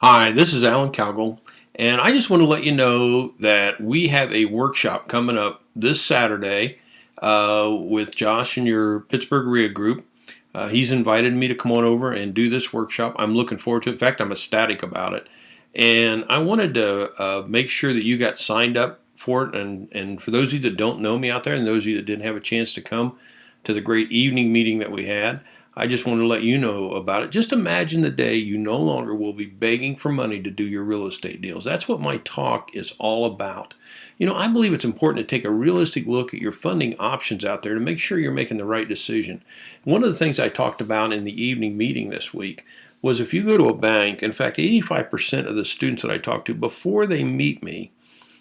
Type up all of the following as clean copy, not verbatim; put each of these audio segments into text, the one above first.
Hi, this is Alan Cowgill, and I just want to let you know that we have a workshop coming up this Saturday with Josh and your Pittsburgh REIA group. He's invited me to come on over and do this workshop. I'm looking forward to it. In fact, I'm ecstatic about it. And I wanted to make sure that you got signed up for it. And for those of you that don't know me out there and those of you that didn't have a chance to come to the great evening meeting that we had, I just wanted to let you know about it. Just imagine the day you no longer will be begging for money to do your real estate deals. That's what my talk is all about. I believe it's important to take a realistic look at your funding options out there to make sure you're making the right decision. One of the things I talked about in the evening meeting this week was if you go to a bank, in fact, 85% of the students that I talk to before they meet me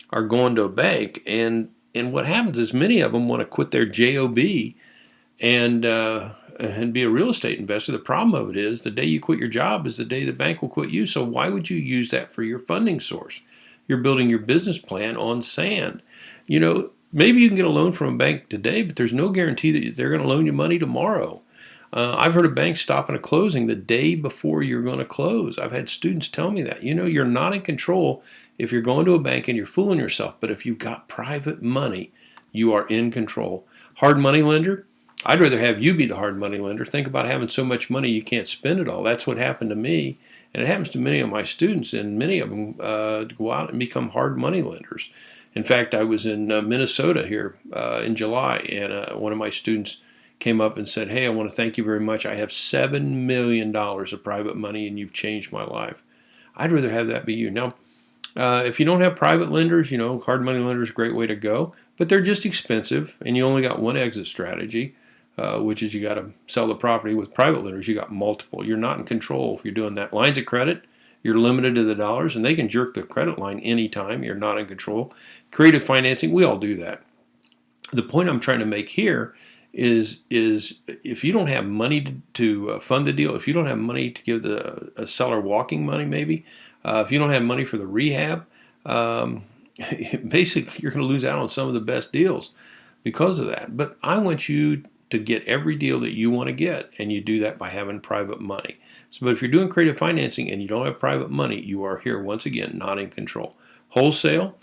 are going to a bank, and what happens is many of them want to quit their job and be a real estate investor. The problem of it is the day you quit your job is the day the bank will quit you. So why would you use that for your funding source? You're building your business plan on sand. Maybe you can get a loan from a bank today, but there's no guarantee that they're going to loan you money tomorrow. I've heard of banks stopping a closing the day before you're going to close. I've had students tell me that. You're not in control if you're going to a bank and you're fooling yourself. But if you've got private money, you are in control. Hard money lender, I'd rather have you be the hard money lender. Think about having so much money you can't spend it all. That's what happened to me, and it happens to many of my students, and many of them go out and become hard money lenders. In fact, I was in Minnesota here in July, and one of my students came up and said, "Hey, I want to thank you very much. I have $7 million of private money, and you've changed my life." I'd rather have that be you. Now, if you don't have private lenders, hard money lenders is a great way to go, but they're just expensive, and you only got one exit strategy. Which is you got to sell the property. With private lenders, you got multiple. You're not in control if you're doing that. Lines of credit, you're limited to the dollars, and they can jerk the credit line anytime. You're not in control. Creative financing, we all do that. The point I'm trying to make here is if you don't have money to fund the deal, if you don't have money to give a seller walking money, maybe, if you don't have money for the rehab, basically you're going to lose out on some of the best deals because of that. But I want you to get every deal that you want to get, and you do that by having private money. But if you're doing creative financing and you don't have private money, you are here once again not in control. Wholesale,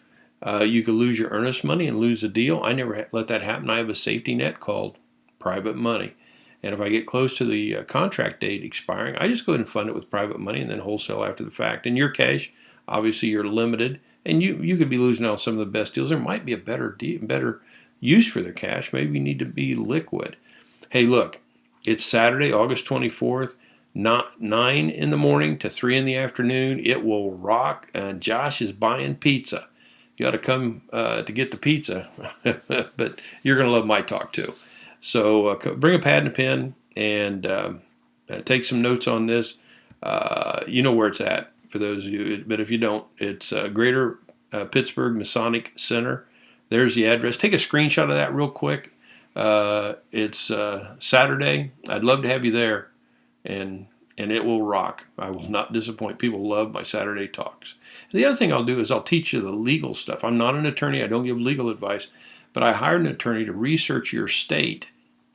you could lose your earnest money and lose the deal. I never let that happen. I have a safety net called private money, and if I get close to the contract date expiring, I just go ahead and fund it with private money and then wholesale after the fact. In your cash, obviously you're limited, and you could be losing out on some of the best deals. There might be a better use for the cash. Maybe you need to be liquid. Hey, look, it's Saturday, August 24th, not 9 in the morning to 3 in the afternoon. It will rock, and Josh is buying pizza. You ought to come to get the pizza, but you're going to love my talk too. So bring a pad and a pen and take some notes on this. You know where it's at for those of you, but if you don't, it's Greater Pittsburgh Masonic Center. There's the address. Take a screenshot of that real quick. It's Saturday. I'd love to have you there, and it will rock. I will not disappoint. People love my Saturday talks. And the other thing I'll do is I'll teach you the legal stuff. I'm not an attorney. I don't give legal advice, but I hired an attorney to research your state.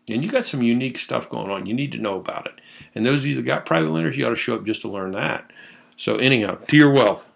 And you got some unique stuff going on. You need to know about it. And those of you that got private lenders, you ought to show up just to learn that. So anyhow, to your wealth.